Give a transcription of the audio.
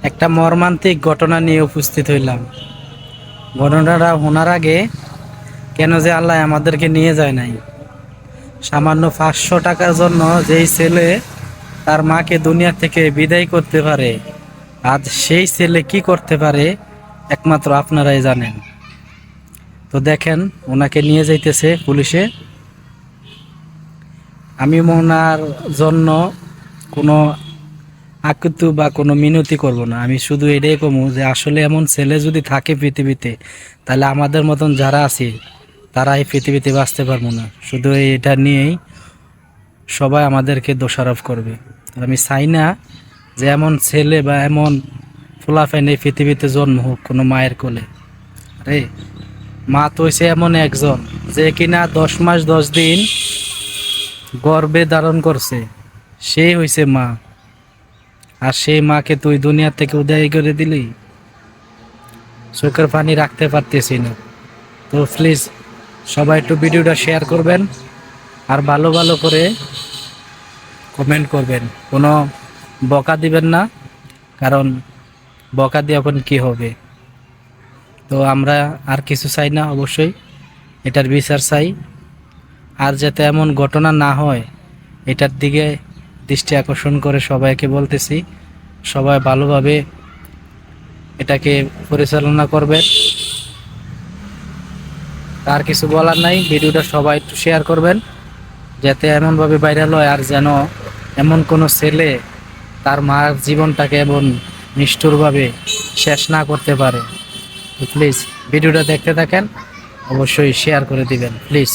একটা মর্মান্তিক ঘটনা নিয়ে উপস্থিত হইলাম। ঘটনাটা শোনার আগে কেন যে আল্লাহ আমাদেরকে নিয়ে যায় নাই, সামান্য 500 টাকার জন্য যেই ছেলে তার মাকে দুনিয়া থেকে বিদায় করতে পারে, আজ সেই ছেলে কি করতে পারে একমাত্র আপনারাই জানেন। তো দেখেন, ওনাকে নিয়ে যাইতেছে পুলিশে। আমি ওনার জন্য কোনো আকুতি বা কোনো মিনতি করব না, আমি শুধু এটাই কমু যে আসলে এমন ছেলে যদি থাকে পৃথিবীতে, তাহলে আমাদের মতন যারা আছি তারা এই পৃথিবীতে বাঁচতে পারবো না। শুধু এটা নিয়েই সবাই আমাদেরকে দোষারোপ করবে। আমি চাই না যে এমন ছেলে বা এমন ফুলাফাইন এই পৃথিবীতে জন্ম হোক কোনো মায়ের কোলে। আরে মা তো হয়েছে এমন একজন যে কিনা 10 মাস 10 দিন গর্ভে ধারণ করছে, সে হয়েছে মা। আর সেই মাকে তুই দুনিয়া থেকে উদয় করে দিলি, চোখের পানি রাখতে পারতেছি না। তো প্লিজ সবাই একটু ভিডিওটা শেয়ার করবেন আর ভালো ভালো করে কমেন্ট করবেন, কোনো বকা দিবেন না, কারণ বকা দিয়ে এখন কী হবে। তো আমরা আর কিছু চাই না, অবশ্যই এটার বিচার চাই। আর যাতে এমন ঘটনা না হয় এটার দিকে দৃষ্টি আকর্ষণ করে সবাইকে বলতেছি, সবাই ভালোভাবে এটাকে পরিচালনা করবেন। আর কিছু বলার নাই, ভিডিওটা সবাই একটু শেয়ার করবেন যাতে এমনভাবে ভাইরাল হয়, আর যেন এমন কোনো ছেলে তার মার জীবনটাকে এমন নিষ্ঠুরভাবে শেষ না করতে পারে। প্লিজ ভিডিওটা দেখতে থাকেন, অবশ্যই শেয়ার করে দিবেন প্লিজ।